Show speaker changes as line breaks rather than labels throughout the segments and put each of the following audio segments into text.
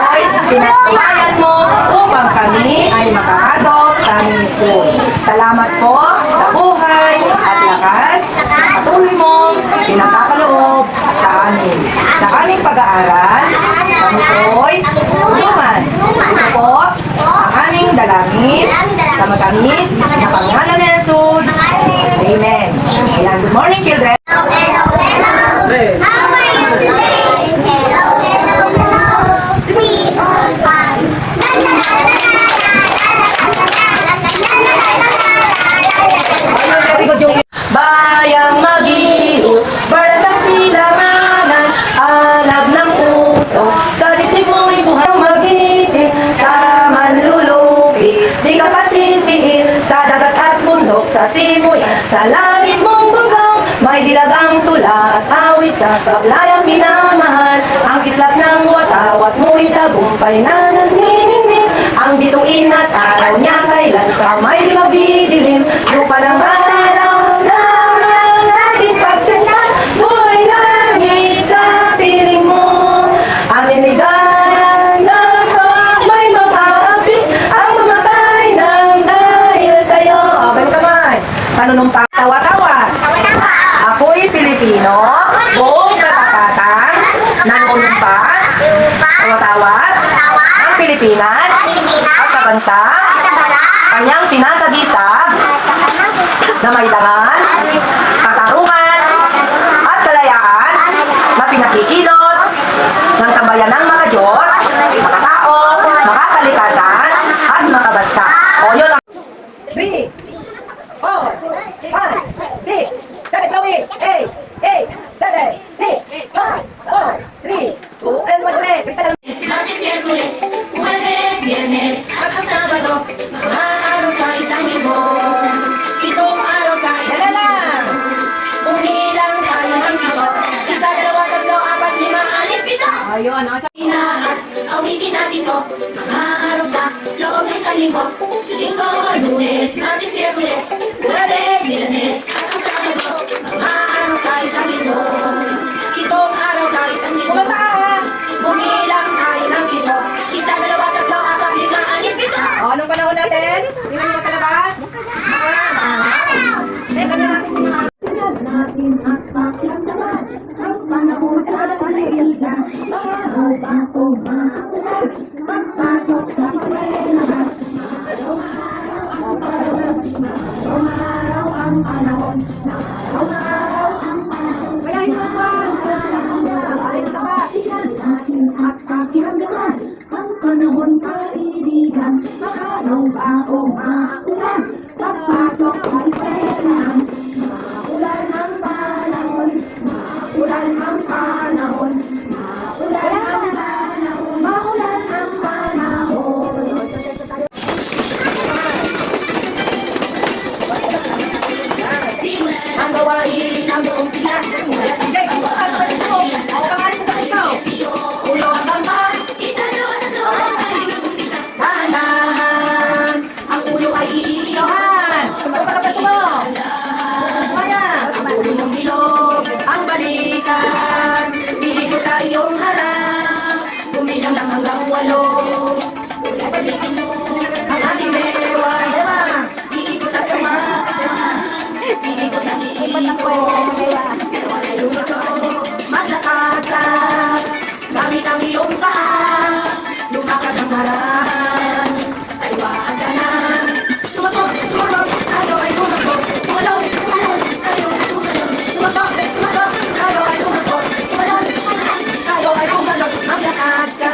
po'y pinatunayan mo upang kami ay makapasok sa aming school. Salamat po sa buhay at lakas na patuloy mong pinagpapaloob sa amin. Sa aming pag-aaral, kami po'y tulungan. Ito po ang aming dalangin sa matamis na pangalan ni Jesus. Amen. Ayan, good morning children. Bayang mag-iyo, balasang silanganan, alab ng puso, sa dibdib mo'y buhay mag-ibig, sa manlulupi, di ka pasisingil, sa dagat at bundok, sa simoy at sa langit mong bugong, may dilagang tula at awit sa paglayang minamahal, ang kislat ng watawat mo'y tagumpay na nagniningning, ang bituin at araw niya kailan ka may di magdidilim, lupa ng araw panunumpa, tawa-tawa. Ako'y Pilipino, buong katapatan, nanunumpa, tawa-tawa, ang Pilipinas, at sa bansa, kanyang sinasabisab, na may dangan, katarungan, at kalayaan, na pinakikilos, ng sambayan ng mga Diyos, makatao, makakalikasan, at makabansa. O yun lang. 3, 4, 5, 6, 7, Chloe, 8, 8, 7, 6, 5, 4, 3, 2, and 1, ulit.
Martes, Miyerkules, Jueves, Viernes, at ang Sabado, mga araw sa isang linggo. Itong araw sa isang linggo. Bumilang tayo ng pito. 1, 2, 3, 4, 5, 6, 7, 8, 9, 10.
Ayun, nasa
Inahat, awitin natin to. Mga araw sa loob ng isang linggo. Linggo, Lunes, Martes, Miyerkules, Jueves, Viernes, at ang Sabado, mga araw sa isang linggo. Itong araw sa isang linggo. Bumilang tayo ng pito. 1, 2, 3, 4, 5, 6, 7, 8, 9.
O, anong panahon natin? Tingnan mo sa labas. Teka na natin yung mga
Natin at pakiramdaman ang panahon at kaibigan. Bago-bago makulat, magpasok sa eskwelahan. Araw-araw ang panahon. Araw-araw ang panahon.
Kaya ito naman.
Tingnan natin at pakiramdaman ang panahon kaibigan. Araw-bago makulat, magpasok sa eskwelahan. Maulan ang panahon, maulan ang panahon, maulan ang panahon, maulan ang panahon. Ang gawain ng buong sila, ulo ang bangka, isa, dalawa, tatlo, dahan-dahan, ang ulo ay iiyohan. Ang bilog, ang balikan, pili ko sa iyong harap, bumilang lang hanggang 8. Balikin mo ang ating bewan, iikot at tumakas, pili ko ng iikot, pero ay lumusok, maglakad ka, gamit ang iyong paa, lumakad ang harap, kaliwaan ka na, tumakot, tayo ay tumakot, tumalon, tayo ay tumalon, tumakot, tayo ay tumakot, tumalon, tayo ay tumalon, maglakad ka,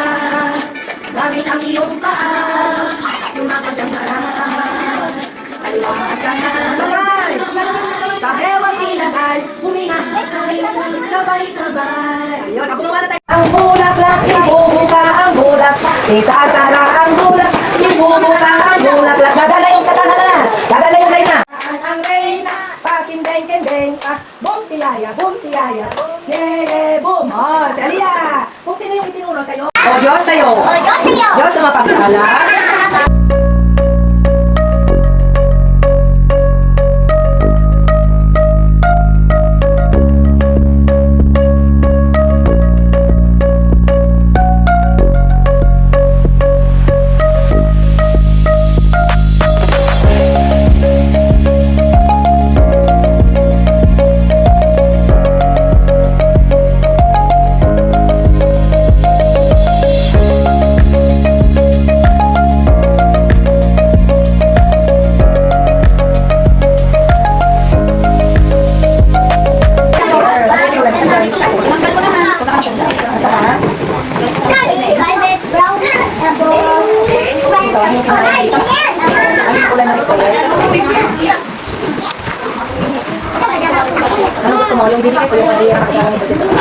gamit ang iyong paa, lumakad ang harap, kaliwaan ka na, sa hewang ilan huminga tayo sabay-sabay.
Ayun, ako naman na tayo. Ang bulaklak, ibubuka ang bulaklak. Isa-asara ang bulak, ibubuka ang bulaklak. Dadala yung reyna. Dadala yung reyna. Ang reyna, pakindeng-kendeng. Bum, tiyaya, bum, tiyaya. Yee, bum. Oh, si Aliyah. Kung sino yung itinuro sa'yo? O Diyos sa'yo. Diyos sa mapagkalat.
mo, yung binigay ko yung idea ng gamit sa